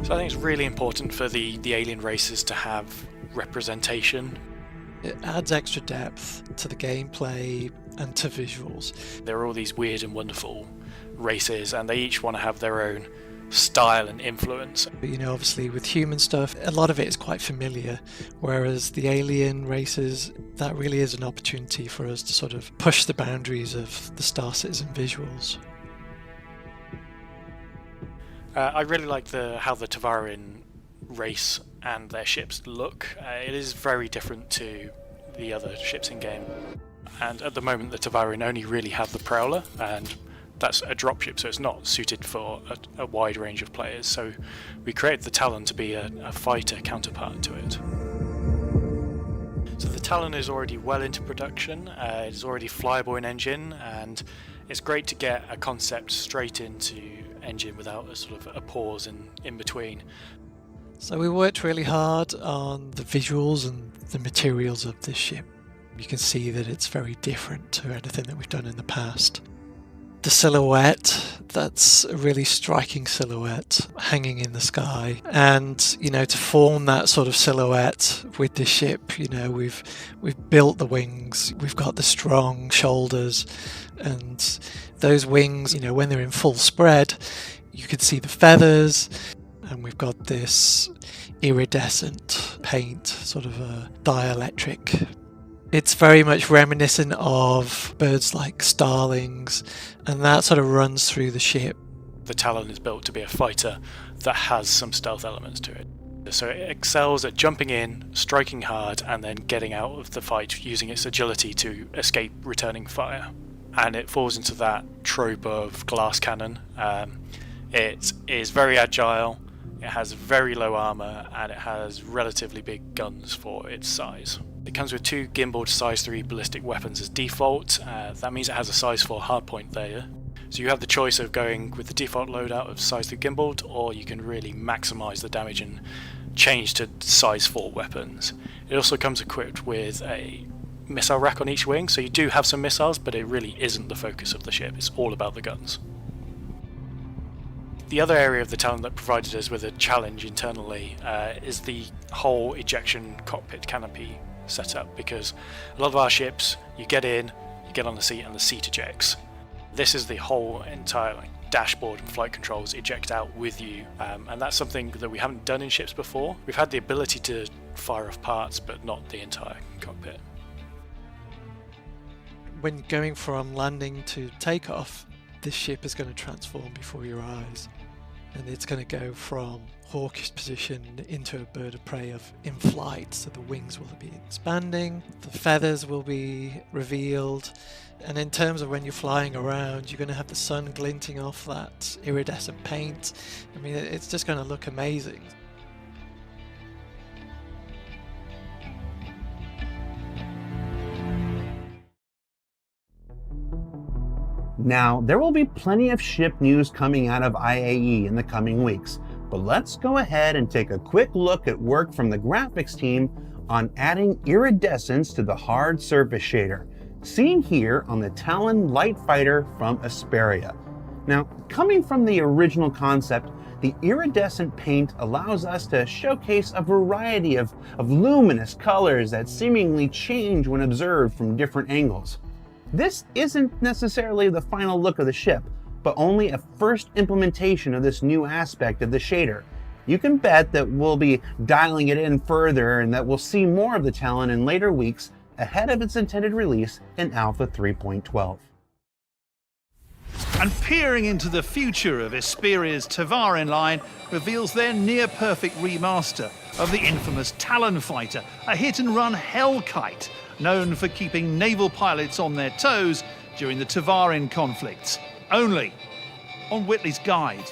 So I think it's really important for the alien races to have representation. It adds extra depth to the gameplay and to visuals. There are all these weird and wonderful races, and they each want to have their own style and influence. But, obviously with human stuff, a lot of it is quite familiar, whereas the alien races, that really is an opportunity for us to sort of push the boundaries of the Star Citizen visuals. I really like how the Tavarin race and their ships look. It is very different to the other ships in game. And at the moment the Tavarin only really have the Prowler, and that's a dropship, so it's not suited for a wide range of players. So we created the Talon to be a fighter counterpart to it. So the Talon is already well into production, it is already flyable in engine, and it's great to get a concept straight into engine without a sort of a pause in between. So we worked really hard on the visuals and the materials of this ship. You can see that it's very different to anything that we've done in the past. The silhouette, that's a really striking silhouette hanging in the sky, and to form that sort of silhouette with this ship, we've built the wings, we've got the strong shoulders, and those wings, when they're in full spread, you can see the feathers, and we've got this iridescent paint, sort of a dielectric. It's very much reminiscent of birds like starlings, and that sort of runs through the ship. The Talon is built to be a fighter that has some stealth elements to it. So it excels at jumping in, striking hard, and then getting out of the fight using its agility to escape returning fire. And it falls into that trope of glass cannon. It is very agile, it has very low armor, and it has relatively big guns for its size. It comes with 2 gimbaled size 3 ballistic weapons as default. That means it has a size 4 hardpoint there. So you have the choice of going with the default loadout of size 3 gimbaled, or you can really maximise the damage and change to size 4 weapons. It also comes equipped with a missile rack on each wing, so you do have some missiles, but it really isn't the focus of the ship. It's all about the guns. The other area of the Talon that provided us with a challenge internally is the whole ejection cockpit canopy setup, because a lot of our ships, you get in, you get on the seat, and the seat ejects. This is the whole entire dashboard and flight controls eject out with you, and that's something that we haven't done in ships before. We've had the ability to fire off parts, but not the entire cockpit. When going from landing to takeoff, this ship is going to transform before your eyes, and it's going to go from hawkish position into a bird of prey in flight. So the wings will be expanding, the feathers will be revealed, and in terms of when you're flying around, you're going to have the sun glinting off that iridescent paint. I mean, it's just going to look amazing. Now, there will be plenty of ship news coming out of IAE in the coming weeks, but let's go ahead and take a quick look at work from the graphics team on adding iridescence to the hard surface shader, seen here on the Talon light fighter from Esperia. Now, coming from the original concept, the iridescent paint allows us to showcase a variety of luminous colors that seemingly change when observed from different angles. This isn't necessarily the final look of the ship, but only a first implementation of this new aspect of the shader. You can bet that we'll be dialing it in further and that we'll see more of the Talon in later weeks ahead of its intended release in Alpha 3.12. And peering into the future of Esperia's Tavarin line reveals their near-perfect remaster of the infamous Talon fighter, a hit-and-run Hellkite, known for keeping naval pilots on their toes during the Tavarin conflicts. Only on Whitley's Guide.